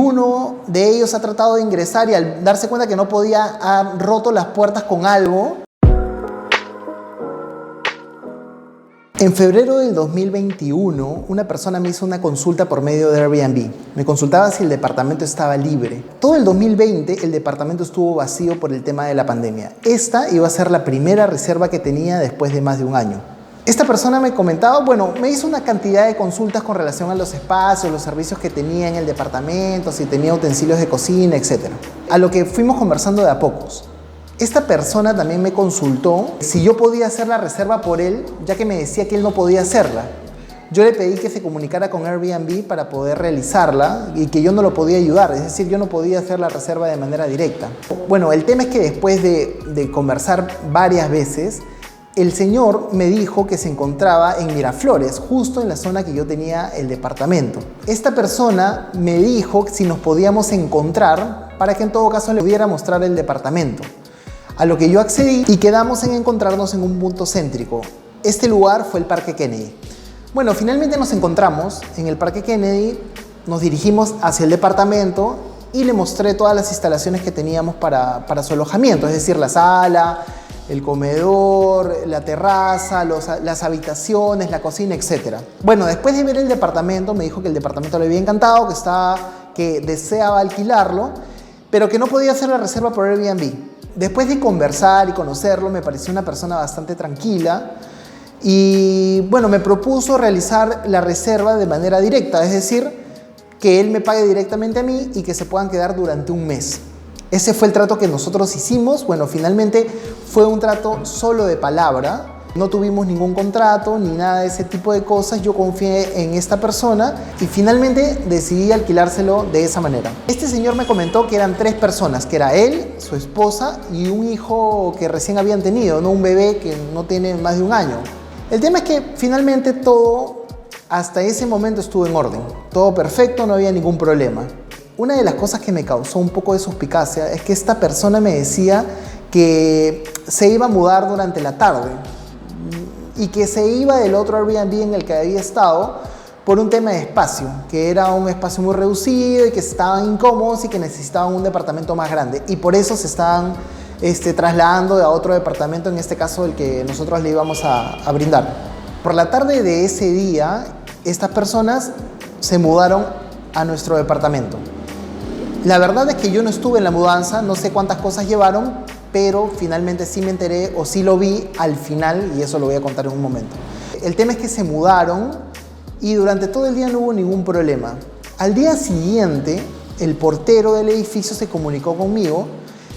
Uno de ellos ha tratado de ingresar y al darse cuenta que no podía, ha roto las puertas con algo. En febrero del 2021, una persona me hizo una consulta por medio de Airbnb. Me consultaba si el departamento estaba libre. Todo el 2020 el departamento estuvo vacío por el tema de la pandemia. Esta iba a ser la primera reserva que tenía después de más de un año. Esta persona me comentaba, me hizo una cantidad de consultas con relación a los espacios, los servicios que tenía en el departamento, si tenía utensilios de cocina, etc. A lo que fuimos conversando de a pocos. Esta persona también me consultó si yo podía hacer la reserva por él, ya que me decía que él no podía hacerla. Yo le pedí que se comunicara con Airbnb para poder realizarla y que yo no lo podía ayudar, es decir, yo no podía hacer la reserva de manera directa. Bueno, el tema es que después de conversar varias veces, el señor me dijo que se encontraba en Miraflores, justo en la zona que yo tenía el departamento. Esta persona me dijo si nos podíamos encontrar para que en todo caso le pudiera mostrar el departamento. A lo que yo accedí y quedamos en encontrarnos en un punto céntrico. Este lugar fue el Parque Kennedy. Bueno, finalmente nos encontramos en el Parque Kennedy, nos dirigimos hacia el departamento y le mostré todas las instalaciones que teníamos para su alojamiento, es decir, la sala, el comedor, la terraza, las habitaciones, la cocina, etc. Bueno, después de ver el departamento, me dijo que el departamento le había encantado, que deseaba alquilarlo, pero que no podía hacer la reserva por Airbnb. Después de conversar y conocerlo, me pareció una persona bastante tranquila y me propuso realizar la reserva de manera directa, es decir, que él me pague directamente a mí y que se puedan quedar durante un mes. Ese fue el trato que nosotros hicimos. Finalmente fue un trato solo de palabra. No tuvimos ningún contrato ni nada de ese tipo de cosas. Yo confié en esta persona y finalmente decidí alquilárselo de esa manera. Este señor me comentó que eran 3 personas, que era él, su esposa y un hijo que recién habían tenido, un bebé que no tiene más de un año. El tema es que finalmente todo, hasta ese momento estuvo en orden. Todo perfecto, no había ningún problema. Una de las cosas que me causó un poco de suspicacia es que esta persona me decía que se iba a mudar durante la tarde y que se iba del otro Airbnb en el que había estado por un tema de espacio, que era un espacio muy reducido y que estaban incómodos y que necesitaban un departamento más grande y por eso se estaban trasladando a otro departamento, en este caso el que nosotros le íbamos a brindar. Por la tarde de ese día, estas personas se mudaron a nuestro departamento. La verdad es que yo no estuve en la mudanza, no sé cuántas cosas llevaron, pero finalmente sí me enteré o sí lo vi al final y eso lo voy a contar en un momento. El tema es que se mudaron y durante todo el día no hubo ningún problema. Al día siguiente, el portero del edificio se comunicó conmigo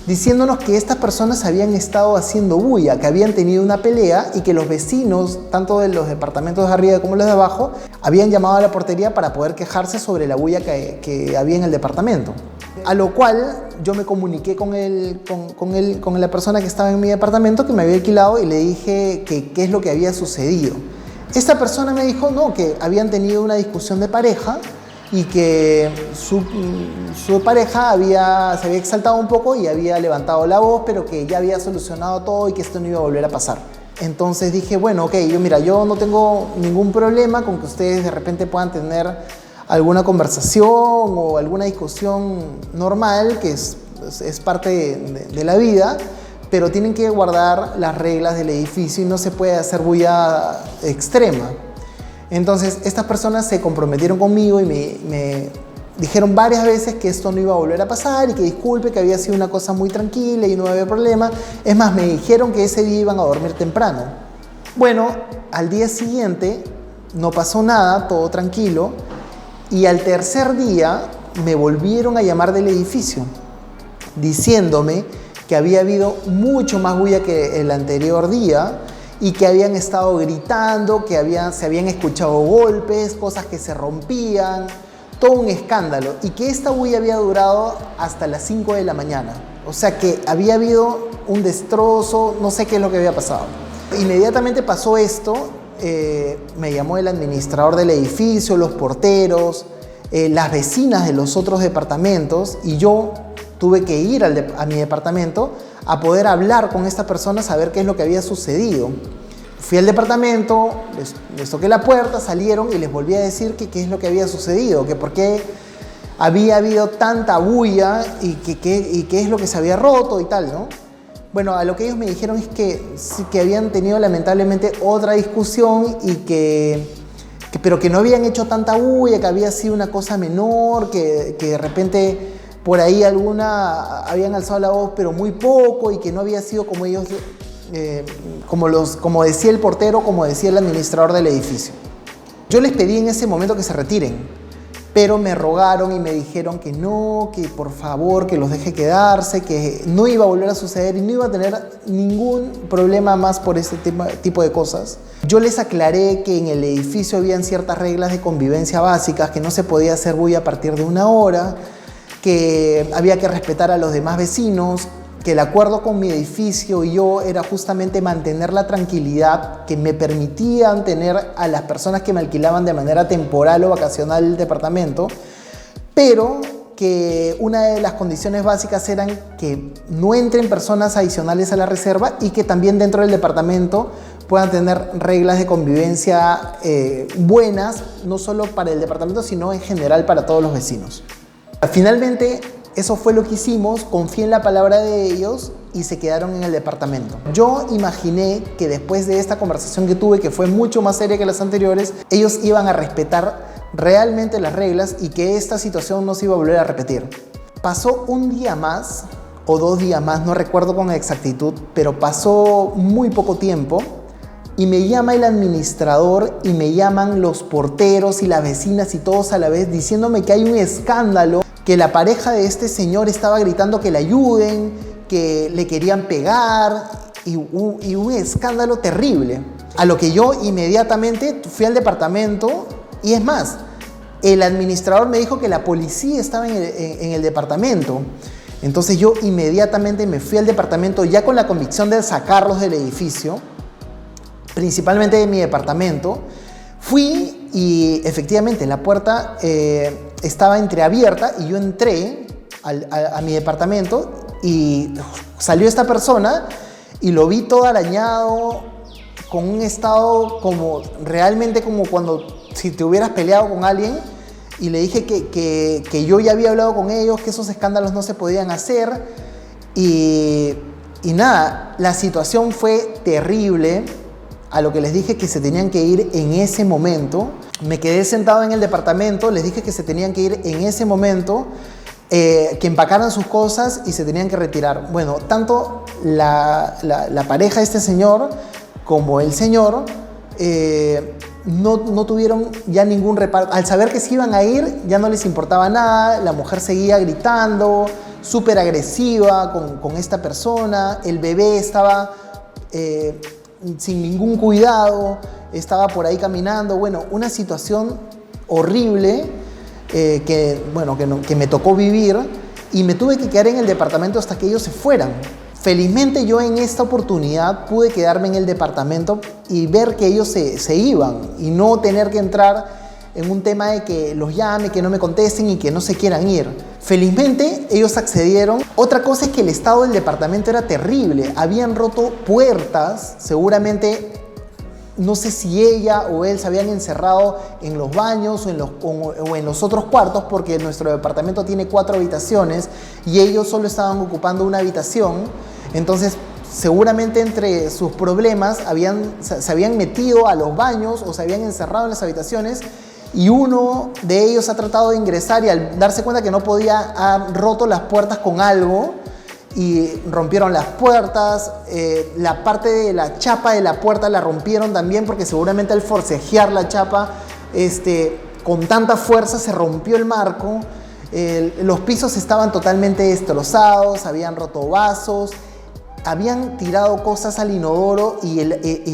diciéndonos que estas personas habían estado haciendo bulla, que habían tenido una pelea y que los vecinos, tanto de los departamentos de arriba como los de abajo, habían llamado a la portería para poder quejarse sobre la bulla que había en el departamento. A lo cual yo me comuniqué con la persona que estaba en mi departamento, que me había alquilado, y le dije qué es lo que había sucedido. Esta persona me dijo que habían tenido una discusión de pareja y que su pareja se había exaltado un poco y había levantado la voz, pero que ya había solucionado todo y que esto no iba a volver a pasar. Entonces dije, yo no tengo ningún problema con que ustedes de repente puedan tener alguna conversación o alguna discusión normal, que es parte de la vida, pero tienen que guardar las reglas del edificio y no se puede hacer bulla extrema. Entonces estas personas se comprometieron conmigo y me dijeron varias veces que esto no iba a volver a pasar y que disculpe, que había sido una cosa muy tranquila y no había problema. Es más, me dijeron que ese día iban a dormir temprano. Bueno, al día siguiente no pasó nada, todo tranquilo, y al tercer día me volvieron a llamar del edificio diciéndome que había habido mucho más bulla que el anterior día y que habían estado gritando, que se habían escuchado golpes, cosas que se rompían, todo un escándalo, y que esta bulla había durado hasta las 5 de la mañana. O sea que había habido un destrozo, no sé qué es lo que había pasado. Inmediatamente pasó esto, me llamó el administrador del edificio, los porteros, las vecinas de los otros departamentos, y yo tuve que ir a mi departamento a poder hablar con esta persona, saber qué es lo que había sucedido. Fui al departamento, les toqué la puerta, salieron y les volví a decir qué es lo que había sucedido, que por qué había habido tanta bulla y qué es lo que se había roto y tal, ¿no? Bueno, a lo que ellos me dijeron es que habían tenido lamentablemente otra discusión pero que no habían hecho tanta bulla, que había sido una cosa menor, que de repente por ahí habían alzado la voz, pero muy poco, y que no había sido como ellos, como decía el portero, como decía el administrador del edificio. Yo les pedí en ese momento que se retiren, pero me rogaron y me dijeron que no, que por favor, que los deje quedarse, que no iba a volver a suceder y no iba a tener ningún problema más por este tipo de cosas. Yo les aclaré que en el edificio habían ciertas reglas de convivencia básicas, que no se podía hacer bulla a partir de 1 hora, que había que respetar a los demás vecinos, que el acuerdo con mi edificio y yo era justamente mantener la tranquilidad que me permitían tener a las personas que me alquilaban de manera temporal o vacacional el departamento, pero que una de las condiciones básicas eran que no entren personas adicionales a la reserva y que también dentro del departamento puedan tener reglas de convivencia buenas, no solo para el departamento, sino en general para todos los vecinos. Finalmente, eso fue lo que hicimos, confié en la palabra de ellos y se quedaron en el departamento. Yo imaginé que después de esta conversación que tuve, que fue mucho más seria que las anteriores, ellos iban a respetar realmente las reglas y que esta situación no se iba a volver a repetir. Pasó un día más o 2 días más, no recuerdo con exactitud, pero pasó muy poco tiempo y me llama el administrador y me llaman los porteros y las vecinas y todos a la vez diciéndome que hay un escándalo, que la pareja de este señor estaba gritando que le ayuden, que le querían pegar y un escándalo terrible. A lo que yo inmediatamente fui al departamento y es más, el administrador me dijo que la policía estaba en el departamento. Entonces yo inmediatamente me fui al departamento ya con la convicción de sacarlos del edificio, principalmente de mi departamento. Fui y efectivamente la puerta estaba entreabierta y yo entré a mi departamento y salió esta persona y lo vi todo arañado, con un estado como realmente como cuando si te hubieras peleado con alguien, y le dije que yo ya había hablado con ellos, que esos escándalos no se podían hacer y nada, la situación fue terrible. A lo que les dije que se tenían que ir en ese momento. Me quedé sentado en el departamento, les dije que se tenían que ir en ese momento, que empacaran sus cosas y se tenían que retirar. Bueno, tanto la pareja de este señor como el señor no tuvieron ya ningún reparo. Al saber que se iban a ir, ya no les importaba nada. La mujer seguía gritando, súper agresiva con esta persona. El bebé estaba sin ningún cuidado, estaba por ahí caminando. Bueno, una situación horrible que me tocó vivir y me tuve que quedar en el departamento hasta que ellos se fueran. Felizmente yo en esta oportunidad pude quedarme en el departamento y ver que ellos se iban y no tener que entrar en un tema de que los llame, que no me contesten y que no se quieran ir. Felizmente ellos accedieron. Otra cosa es que el estado del departamento era terrible. Habían roto puertas, seguramente, no sé si ella o él se habían encerrado en los baños o en los otros cuartos, porque nuestro departamento tiene 4 habitaciones y ellos solo estaban ocupando una habitación. Entonces, seguramente entre sus problemas se habían metido a los baños o se habían encerrado en las habitaciones. Y uno de ellos ha tratado de ingresar y al darse cuenta que no podía, ha roto las puertas con algo y rompieron las puertas. La parte de la chapa de la puerta la rompieron también porque seguramente al forcejear la chapa con tanta fuerza se rompió el marco. Los pisos estaban totalmente destrozados, habían roto vasos, habían tirado cosas al inodoro y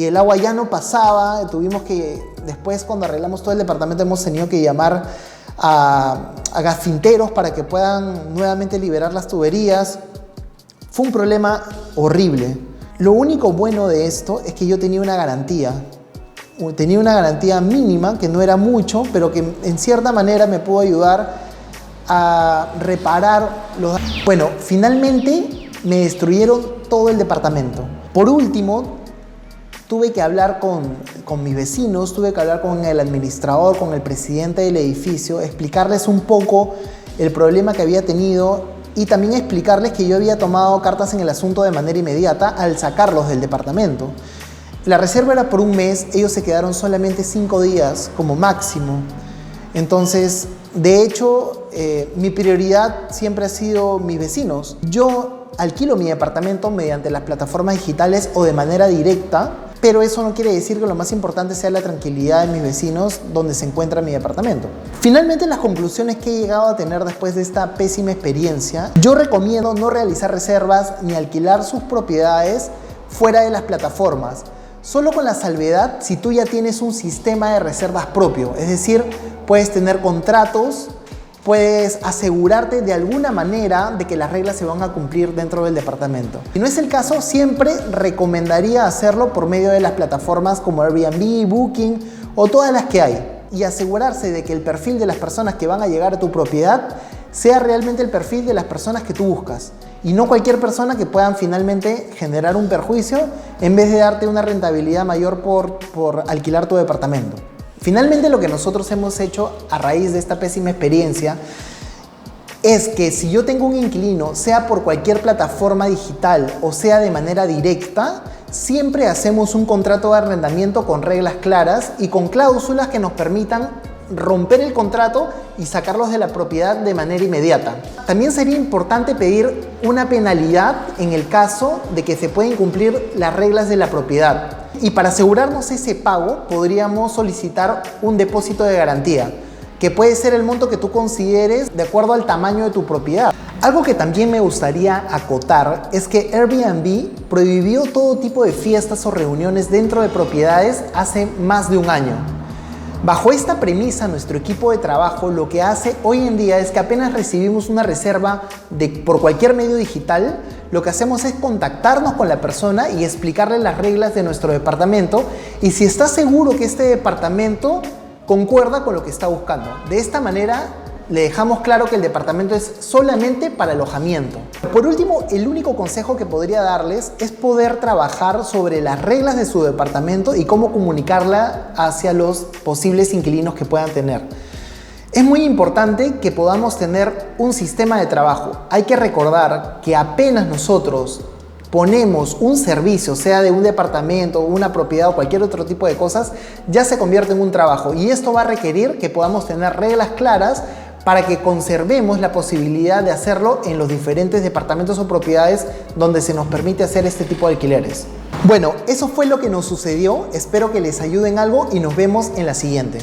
el agua ya no pasaba. Tuvimos que, después cuando arreglamos todo el departamento, hemos tenido que llamar a gasfinteros para que puedan nuevamente liberar las tuberías. Fue un problema horrible. Lo único bueno de esto es que yo tenía una garantía. Tenía una garantía mínima, que no era mucho, pero que en cierta manera me pudo ayudar a reparar los daños. Bueno, finalmente me destruyeron todo el departamento. Por último, tuve que hablar con mis vecinos, tuve que hablar con el administrador, con el presidente del edificio, explicarles un poco el problema que había tenido y también explicarles que yo había tomado cartas en el asunto de manera inmediata al sacarlos del departamento. La reserva era por un mes, ellos se quedaron solamente 5 días como máximo. Entonces, de hecho, mi prioridad siempre ha sido mis vecinos. Yo alquilo mi departamento mediante las plataformas digitales o de manera directa, pero eso no quiere decir que lo más importante sea la tranquilidad de mis vecinos donde se encuentra mi departamento. Finalmente, las conclusiones que he llegado a tener después de esta pésima experiencia, yo recomiendo no realizar reservas ni alquilar sus propiedades fuera de las plataformas, solo con la salvedad si tú ya tienes un sistema de reservas propio, es decir, puedes tener contratos, puedes asegurarte de alguna manera de que las reglas se van a cumplir dentro del departamento. Si no es el caso, siempre recomendaría hacerlo por medio de las plataformas como Airbnb, Booking o todas las que hay, y asegurarse de que el perfil de las personas que van a llegar a tu propiedad sea realmente el perfil de las personas que tú buscas y no cualquier persona que puedan finalmente generar un perjuicio en vez de darte una rentabilidad mayor por alquilar tu departamento. Finalmente, lo que nosotros hemos hecho a raíz de esta pésima experiencia es que si yo tengo un inquilino, sea por cualquier plataforma digital o sea de manera directa, siempre hacemos un contrato de arrendamiento con reglas claras y con cláusulas que nos permitan romper el contrato y sacarlos de la propiedad de manera inmediata. También sería importante pedir una penalidad en el caso de que se puedan incumplir las reglas de la propiedad. Y para asegurarnos ese pago, podríamos solicitar un depósito de garantía, que puede ser el monto que tú consideres de acuerdo al tamaño de tu propiedad. Algo que también me gustaría acotar es que Airbnb prohibió todo tipo de fiestas o reuniones dentro de propiedades hace más de un año. Bajo esta premisa, nuestro equipo de trabajo lo que hace hoy en día es que apenas recibimos una reserva por cualquier medio digital, lo que hacemos es contactarnos con la persona y explicarle las reglas de nuestro departamento y si está seguro que este departamento concuerda con lo que está buscando. De esta manera le dejamos claro que el departamento es solamente para alojamiento. Por último, el único consejo que podría darles es poder trabajar sobre las reglas de su departamento y cómo comunicarla hacia los posibles inquilinos que puedan tener. Es muy importante que podamos tener un sistema de trabajo. Hay que recordar que apenas nosotros ponemos un servicio, sea de un departamento, una propiedad o cualquier otro tipo de cosas, ya se convierte en un trabajo y esto va a requerir que podamos tener reglas claras para que conservemos la posibilidad de hacerlo en los diferentes departamentos o propiedades donde se nos permite hacer este tipo de alquileres. Bueno, eso fue lo que nos sucedió. Espero que les ayude en algo y nos vemos en la siguiente.